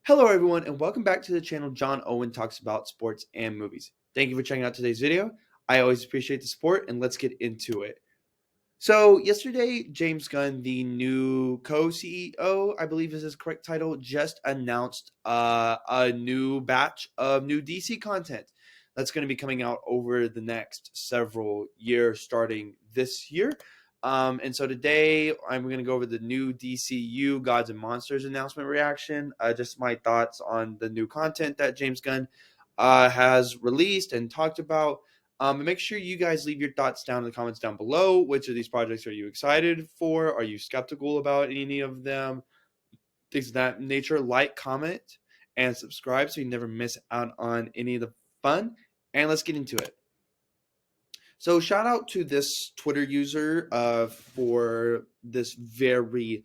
Hello everyone and welcome back to the channel. Owen talks about sports and movies. Thank you for checking out today's video. I always appreciate the support and let's get into it. So yesterday, James Gunn, the new co-CEO, I believe is his correct title, just announced a new batch of new DC content that's going to be coming out over the next several years, starting this year. And so today I'm going to go over the new DCU Gods and Monsters announcement reaction, just my thoughts on the new content that James Gunn has released and talked about. And make sure you guys leave your thoughts down in the comments down below. Which of these projects are you excited for? Are you skeptical about any of them? Things of that nature. Like, comment, and subscribe so you never miss out on any of the fun. And let's get into it. So shout out to this Twitter user for this very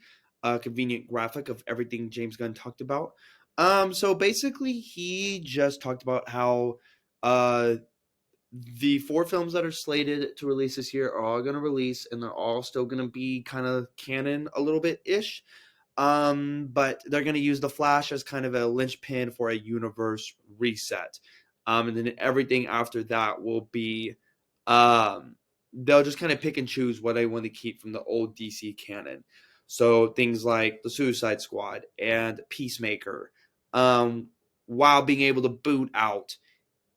convenient graphic of everything James Gunn talked about. So basically, he just talked about how the 4 films that are slated to release this year are all going to release, and they're all still going to be kind of canon a little bit ish. But they're going to use the Flash as kind of a linchpin for a universe reset. And then everything after that will be, they'll just kind of pick and choose what they want to keep from the old DC canon. So things like the Suicide Squad and Peacemaker, while being able to boot out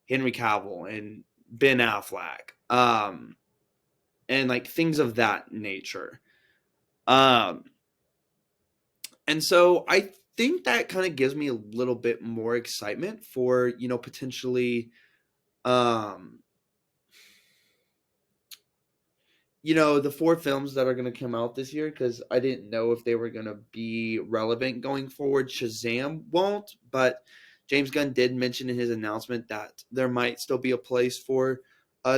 Henry Cavill and Ben Affleck, and like things of that nature. And so I think that kind of gives me a little bit more excitement for, potentially, the 4 films that are going to come out this year, because I didn't know if they were going to be relevant going forward. Shazam won't, but James Gunn did mention in his announcement that there might still be a place for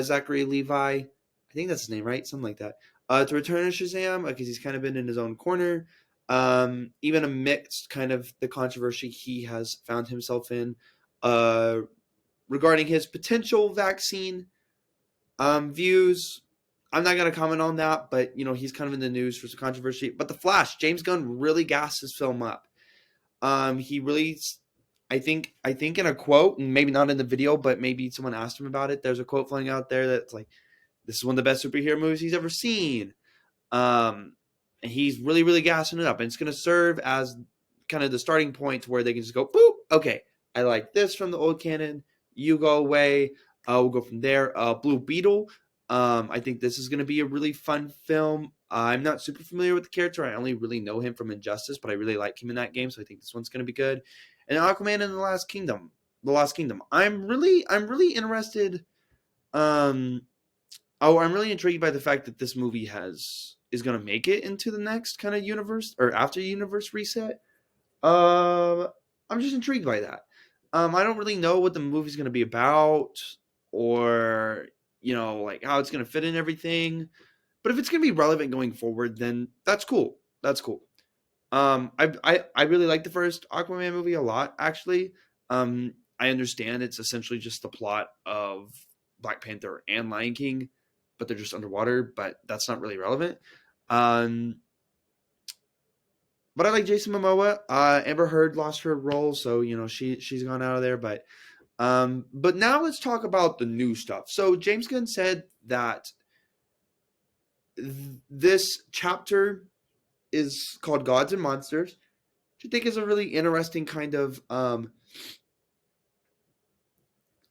Zachary Levi. I think that's his name, right? Something like that. To return to Shazam, because he's kind of been in his own corner. Even amidst kind of the controversy he has found himself in regarding his potential vaccine views. I'm not going to comment on that, but, he's kind of in the news for some controversy. But The Flash, James Gunn really gassed his film up. He really, I think in a quote, and maybe not in the video, but maybe someone asked him about it. There's a quote floating out there that's like, this is one of the best superhero movies he's ever seen. And he's really, really gassing it up. And it's going to serve as kind of the starting point where they can just go, boop, okay, I like this from the old canon. You go away. We'll go from there. Blue Beetle. I think this is going to be a really fun film. I'm not super familiar with the character. I only really know him from Injustice, but I really like him in that game, so I think this one's going to be good. And Aquaman and the Lost Kingdom. I'm really interested. I'm really intrigued by the fact that this movie is going to make it into the next kind of universe, or after universe reset. I'm just intrigued by that. I don't really know what the movie's going to be about, or like how it's going to fit in everything. But if it's going to be relevant going forward, then that's cool. That's cool. I really like the first Aquaman movie a lot, actually. I understand it's essentially just the plot of Black Panther and Lion King, but they're just underwater, but that's not really relevant. But I like Jason Momoa. Amber Heard lost her role, so she's gone out of there. But now let's talk about the new stuff. So James Gunn said that this chapter is called Gods and Monsters, which I think is a really interesting kind of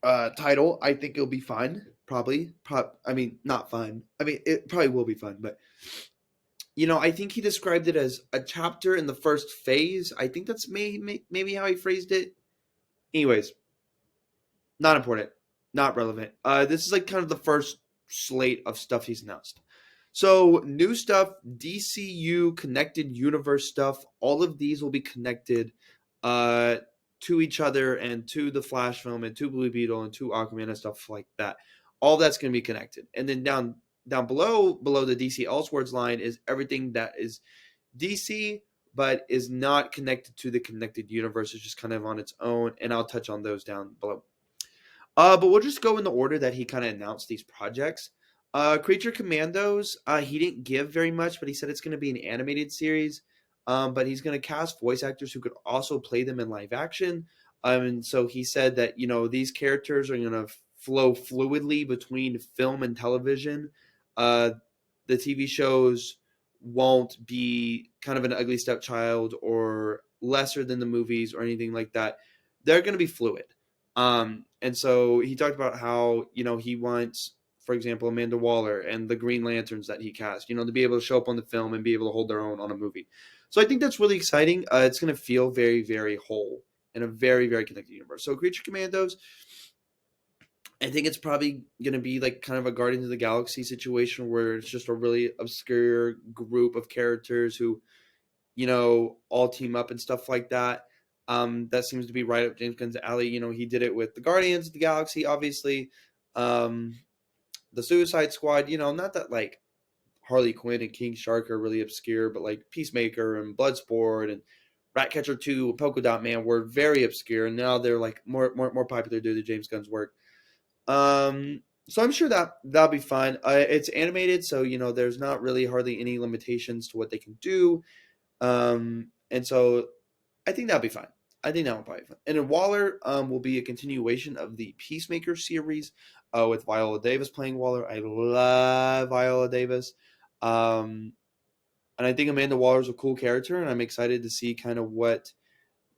title. I think it'll be fun. Probably. I mean, not fun. I mean, it probably will be fun, but I think he described it as a chapter in the first phase. I think that's maybe how he phrased it. Anyways, not important, not relevant. This is like kind of the first slate of stuff he's announced. So new stuff, DCU connected universe stuff. All of these will be connected to each other and to the Flash film and to Blue Beetle and to Aquaman and stuff like that. All that's going to be connected. And then down below the DC Elseworlds line is everything that is DC but is not connected to the connected universe. It's just kind of on its own, and I'll touch on those down below. But we'll just go in the order that he kind of announced these projects. Creature Commandos, he didn't give very much, but he said it's going to be an animated series. but he's going to cast voice actors who could also play them in live action. And so he said that these characters are going to flow fluidly between film and television. Uh, the TV shows won't be kind of an ugly stepchild or lesser than the movies or anything like that. They're going to be fluid. And so he talked about how he wants, for example, Amanda Waller and the Green Lanterns that he cast, to be able to show up on the film and be able to hold their own on a movie. So I think that's really exciting. It's going to feel very, very whole in a very, very connected universe. So Creature Commandos, I think it's probably going to be like kind of a Guardians of the Galaxy situation where it's just a really obscure group of characters who, all team up and stuff like that. That seems to be right up James Gunn's alley. He did it with the Guardians of the Galaxy, obviously. The Suicide Squad, not that like Harley Quinn and King Shark are really obscure, but like Peacemaker and Bloodsport and Ratcatcher 2 and Polka Dot Man were very obscure, and now they're like more popular due to James Gunn's work. So I'm sure that'll be fun. It's animated, so there's not really hardly any limitations to what they can do. And so I think that'll be fine. I think that will probably be fun. And then Waller will be a continuation of the Peacemaker series with Viola Davis playing Waller. I love Viola Davis. And I think Amanda Waller is a cool character, and I'm excited to see kind of what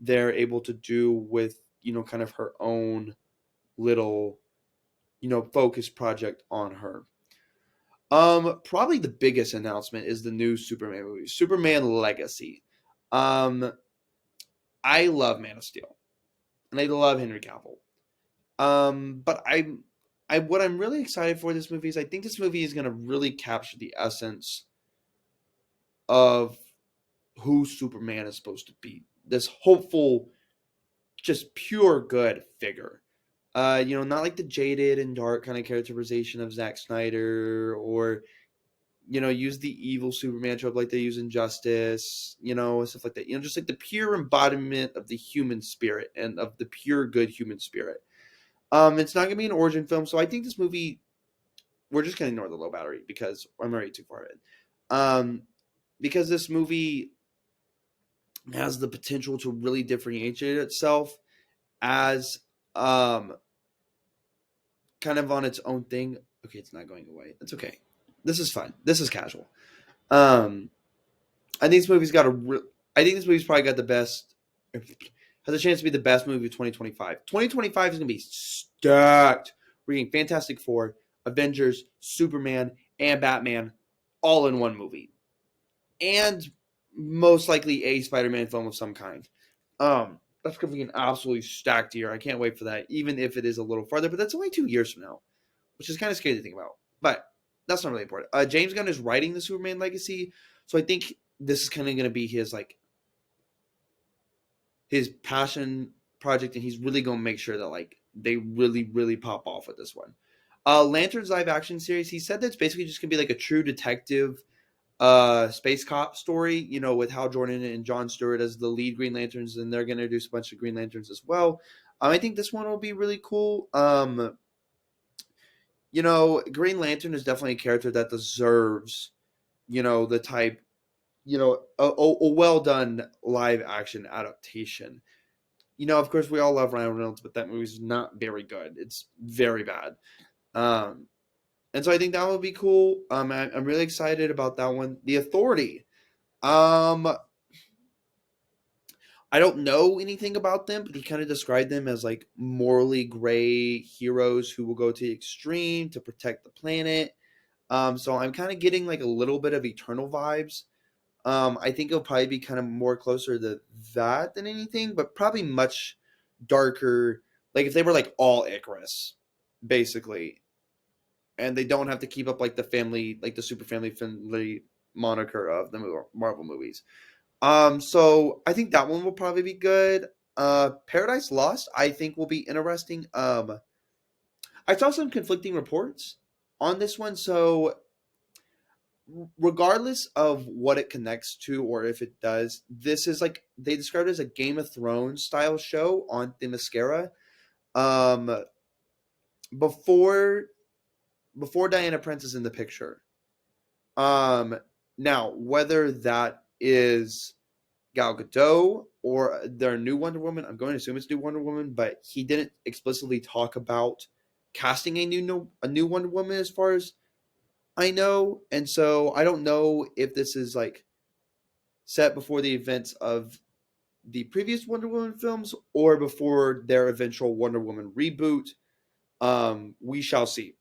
they're able to do with, kind of her own little, focus project on her. Probably the biggest announcement is the new Superman movie, Superman Legacy. I love Man of Steel, and I love Henry Cavill. But what I'm really excited for this movie is I think this movie is going to really capture the essence of who Superman is supposed to be. This hopeful, just pure good figure. Not like the jaded and dark kind of characterization of Zack Snyder or, use the evil Superman trope like they use in Justice, stuff like that. Just like the pure embodiment of the human spirit and of the pure good human spirit. It's not going to be an origin film, so I think this movie, we're just going to ignore the low battery because I'm already too far in. Because this movie has the potential to really differentiate itself as kind of on its own thing. Okay, it's not going away. It's okay. This is fine. This is casual. I think this movie's I think this movie's probably got the best, has a chance to be the best movie of 2025. 2025 is going to be stacked. We're getting Fantastic Four, Avengers, Superman, and Batman all in one movie. And most likely a Spider-Man film of some kind. That's going to be an absolutely stacked year. I can't wait for that, even if it is a little farther. But that's only 2 years from now, which is kind of scary to think about. But that's not really important. James Gunn is writing the Superman Legacy, so I think this is kind of going to be his passion project, and he's really going to make sure that they really, really pop off with this one. Lanterns live action series, he said that's basically just going to be like a true detective space cop story, with Hal Jordan and Jon Stewart as the lead Green Lanterns, and they're going to introduce a bunch of Green Lanterns as well. I think this one will be really cool. Green Lantern is definitely a character that deserves, the type, a well done live action adaptation. Of course, we all love Ryan Reynolds, but that movie's not very good. It's very bad. And so I think that would be cool. I'm really excited about that one. The Authority. I don't know anything about them, but he kind of described them as like morally gray heroes who will go to the extreme to protect the planet. So I'm kind of getting like a little bit of Eternal vibes. I think it'll probably be kind of more closer to that than anything, but probably much darker. Like if they were like all Icarus, basically, and they don't have to keep up like the family, like the super family friendly moniker of the Marvel movies. So I think that one will probably be good. Paradise Lost, I think will be interesting. I saw some conflicting reports on this one, so regardless of what it connects to or if it does, this is like they described it as a Game of Thrones style show on the Mascara. Before Diana Prince is in the picture. Now whether that is Gal Gadot or their new Wonder Woman. I'm going to assume it's new Wonder Woman, but he didn't explicitly talk about casting a new Wonder Woman as far as I know, and so I don't know if this is like set before the events of the previous Wonder Woman films or before their eventual Wonder Woman reboot. We shall see.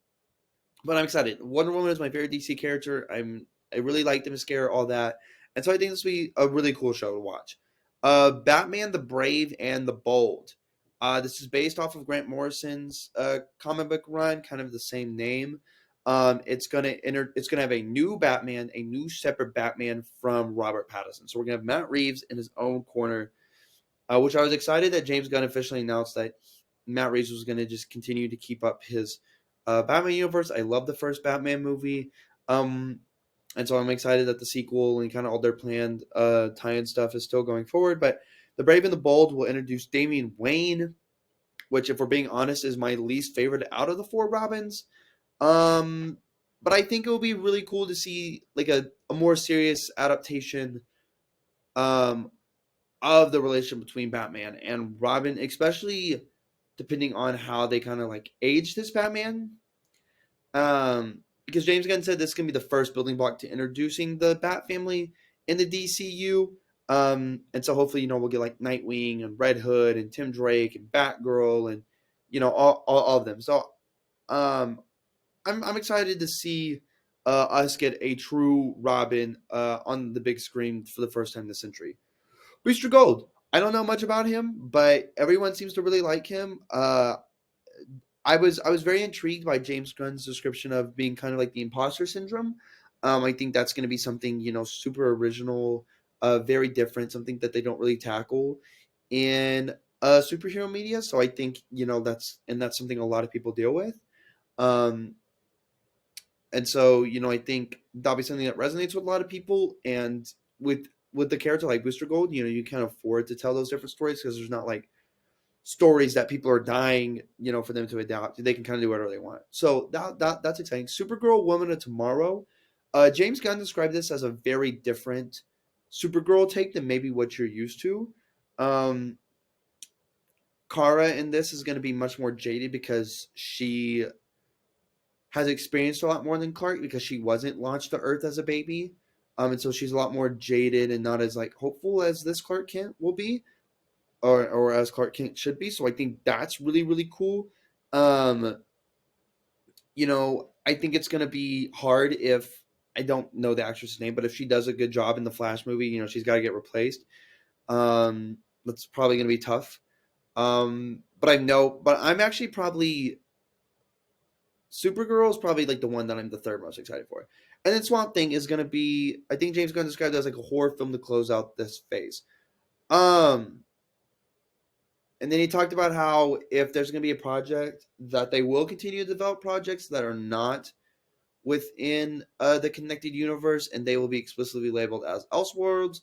But I'm excited. Wonder Woman is my favorite DC character. I really like the mascara, all that, and so I think this will be a really cool show to watch. Batman the Brave and the Bold. This is based off of Grant Morrison's comic book run, kind of the same name. It's gonna have a new Batman, a new separate Batman from Robert Pattinson. So we're gonna have Matt Reeves in his own corner, which I was excited that James Gunn officially announced that Matt Reeves was gonna just continue to keep up his Batman universe. I love the first Batman movie. Um, and so I'm excited that the sequel and kind of all their planned tie-in stuff is still going forward. But The Brave and the Bold will introduce Damian Wayne, which, if we're being honest, is my least favorite out of the four Robins. But I think it will be really cool to see like a more serious adaptation um, of the relationship between Batman and Robin, especially depending on how they kind of like age this Batman. Because James Gunn said this can be the first building block to introducing the Bat family in the DCU. And so hopefully, we'll get like Nightwing and Red Hood and Tim Drake and Batgirl and, all of them. So I'm excited to see us get a true Robin on the big screen for the first time this century. Booster Gold. I don't know much about him, but everyone seems to really like him. I was very intrigued by James Gunn's description of being kind of like the imposter syndrome. I think that's going to be something super original, very different, something that they don't really tackle in superhero media. So I think that's something a lot of people deal with. Um, and so I think that'll be something that resonates with a lot of people, and with the character like Booster Gold, you can afford to tell those different stories because there's not like stories that people are dying, for them to adapt. They can kind of do whatever they want. So that's exciting. Supergirl, Woman of Tomorrow. James Gunn described this as a very different Supergirl take than maybe what you're used to. Um, Kara in this is going to be much more jaded because she has experienced a lot more than Clark because she wasn't launched to Earth as a baby. And so she's a lot more jaded and not as like hopeful as this Clark Kent will be, or as Clark Kent should be. So I think that's really, really cool. Um, I think it's gonna be hard if I don't know the actress's name, but if she does a good job in the Flash movie, she's got to get replaced. That's probably gonna be tough. But I'm actually probably Supergirl is probably like the one that I'm the third most excited for. And then Swamp Thing is gonna be, I think James Gunn described it as like a horror film to close out this phase. Um, and then he talked about how if there's going to be a project, that they will continue to develop projects that are not within the connected universe, and they will be explicitly labeled as Elseworlds.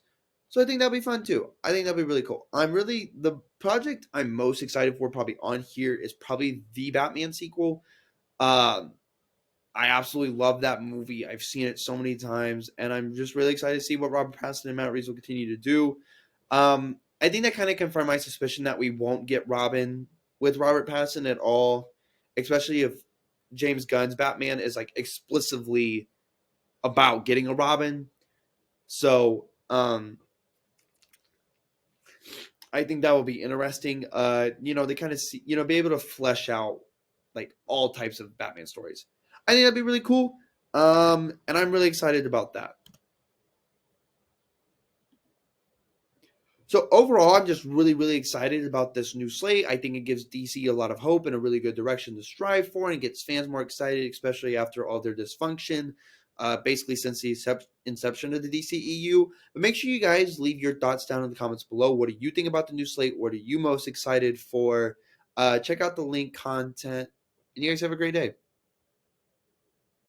So I think that'll be fun too. I think that'll be really cool. The project I'm most excited for probably on here is probably the Batman sequel. Um, I absolutely love that movie. I've seen it so many times, and I'm just really excited to see what Robert Pattinson and Matt Reeves will continue to do. I think that kind of confirmed my suspicion that we won't get Robin with Robert Pattinson at all, especially if James Gunn's Batman is like explicitly about getting a Robin. So I think that will be interesting. They kind of see, be able to flesh out like all types of Batman stories. I think that'd be really cool. And I'm really excited about that. So overall, I'm just really, really excited about this new slate. I think it gives DC a lot of hope and a really good direction to strive for, and gets fans more excited, especially after all their dysfunction, basically since the inception of the DCEU. But make sure you guys leave your thoughts down in the comments below. What do you think about the new slate? What are you most excited for? Check out the link content, and you guys have a great day.